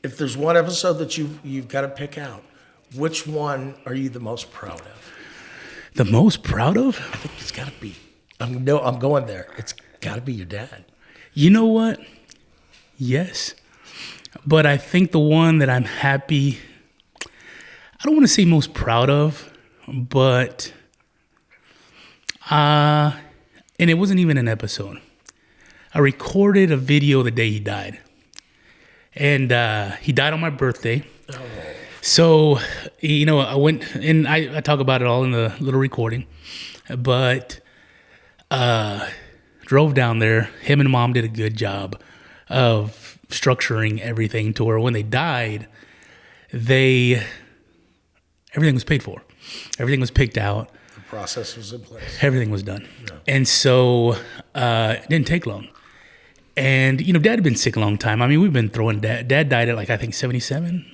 If there's one episode that you've got to pick out, which one are you the most proud of? The most proud of? I think it's got to be. I'm going there. It's got to be your dad. You know what? Yes. But I think the one that I'm happy, I don't want to say most proud of, but, and it wasn't even an episode. I recorded a video the day he died. And he died on my birthday. Oh. So, I went, and I talk about it all in the little recording, but drove down there. Him and Mom did a good job of structuring everything to where when they died, everything was paid for. Everything was picked out. The process was in place. Everything was done. Yeah. And so it didn't take long. And, Dad had been sick a long time. I mean, we've been throwing Dad died at I think 77.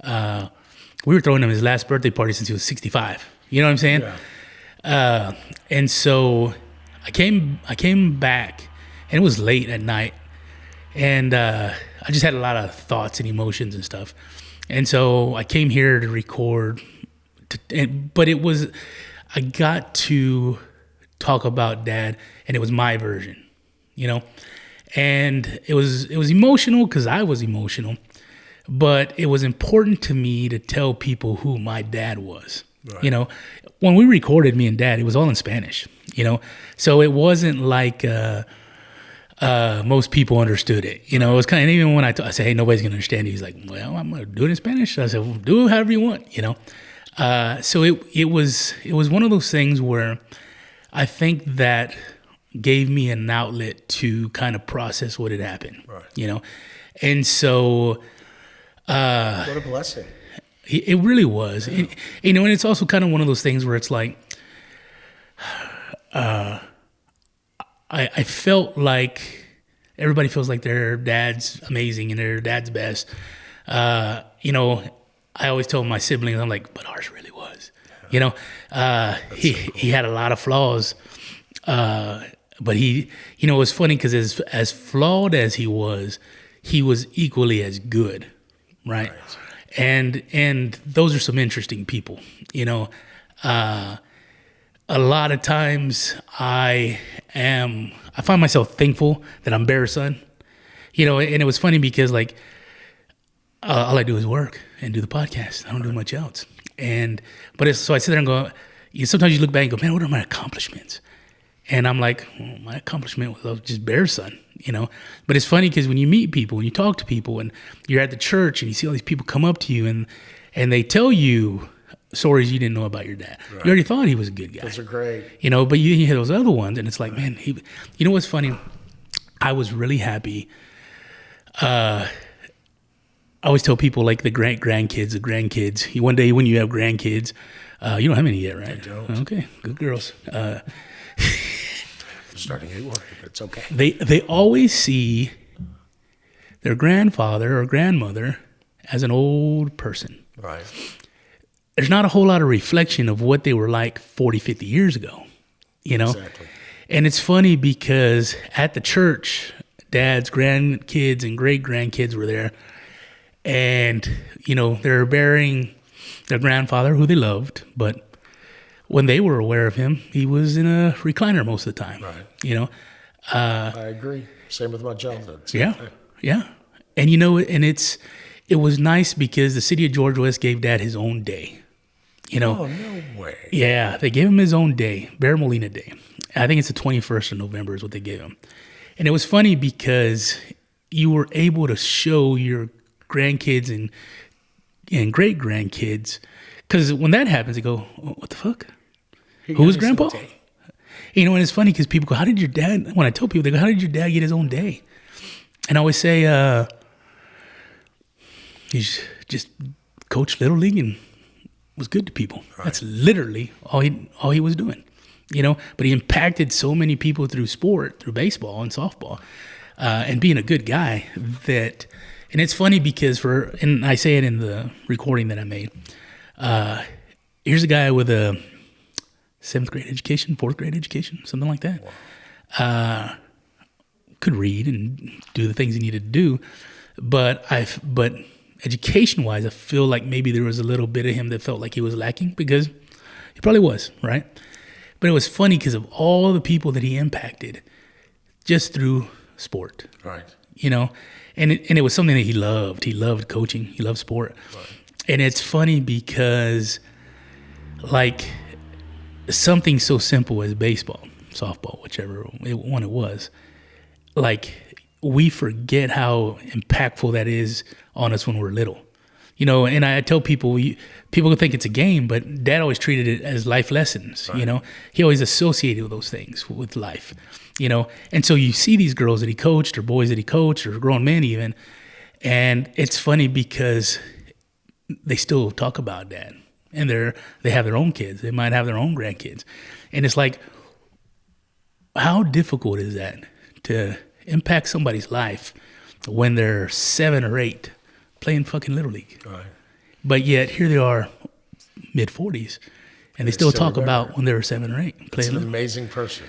We were throwing him his last birthday party since he was 65. You know what I'm saying? Yeah. And so I came back, and it was late at night. And I just had a lot of thoughts and emotions and stuff. And so I came here to record. But I got to talk about Dad, and it was my version, And it was emotional because I was emotional, but it was important to me to tell people who my dad was. Right. When we recorded me and Dad, it was all in Spanish. So it wasn't like most people understood it. It was kind of, even when I said, "Hey, nobody's gonna understand it," he's like, "Well, I'm gonna do it in Spanish." I said, "Well, do it however you want." So it was one of those things where I think that gave me an outlet to kind of process what had happened, right. And so, what a blessing. It really was. Yeah. And it's also kind of one of those things where it's like, I felt like everybody feels like their dad's amazing and their dad's best. I always tell my siblings, I'm like, but ours really was. Yeah. He had a lot of flaws. But he, it was funny because as flawed as he was equally as good, right? And those are some interesting people, A lot of times I find myself thankful that I'm Bear's son, and it was funny because all I do is work and do the podcast. I don't do much else. So I sit there and go, sometimes you look back and go, man, what are my accomplishments? And I'm like, well, my accomplishment was just Bear's son, But it's funny because when you meet people, when you talk to people, and you're at the church and you see all these people come up to you and they tell you stories you didn't know about your dad. Right. You already thought he was a good guy. Those are great. But you hear those other ones, and it's like, man, what's funny? I was really happy. I always tell people like the grandkids. One day when you have grandkids, you don't have any yet, right? I don't. Okay, good girls. I'm starting to get worried, but it's okay. They always see their grandfather or grandmother as an old person. Right. There's not a whole lot of reflection of what they were like 40, 50 years ago, Exactly. And it's funny because at the church, Dad's grandkids and great-grandkids were there. And, they're burying their grandfather, who they loved. But when they were aware of him, he was in a recliner most of the time. Right. I agree. Same with my childhood. Yeah. And, it was nice because the city of George West gave Dad his own day. Oh, no way. Yeah, they gave him his own day, Bear Molina Day. I think it's the 21st of November is what they gave him. And it was funny because you were able to show your grandkids and great-grandkids, because when that happens, they go, oh, what the fuck? Who was Grandpa? And it's funny because people go, how did your dad, when I tell people, they go, how did your dad get his own day? And I always say, he's just coached Little League and was good to people. Right. That's literally all he was doing, But he impacted so many people through sport, through baseball and softball, and being a good guy that. And it's funny because and I say it in the recording that I made. Here's a guy with a 7th grade education, 4th grade education, something like that. Wow. Could read and do the things he needed to do, but education wise, I feel like maybe there was a little bit of him that felt like he was lacking, because he probably was, right? But it was funny because of all the people that he impacted just through sport, Right. you know, and it was something that he loved. He loved coaching. He loved sport. Right. And it's funny because, like, something so simple as baseball, softball, whichever one it was, like, we forget how impactful that is on us when we're little. You know, and I tell people, people think it's a game, but Dad always treated it as life lessons. Right. You know, he always associated with those things with life. You know, and so you see these girls that he coached, or boys that he coached, or grown men even, and it's funny because they still talk about Dad, and they have their own kids. They might have their own grandkids, and it's like, how difficult is that to impact somebody's life when they're 7 or 8? Playing fucking Little League. Right. But yet here they are, mid-40s, and they still talk remember. about when they were 7 or 8. It's Playing an Little League. amazing person.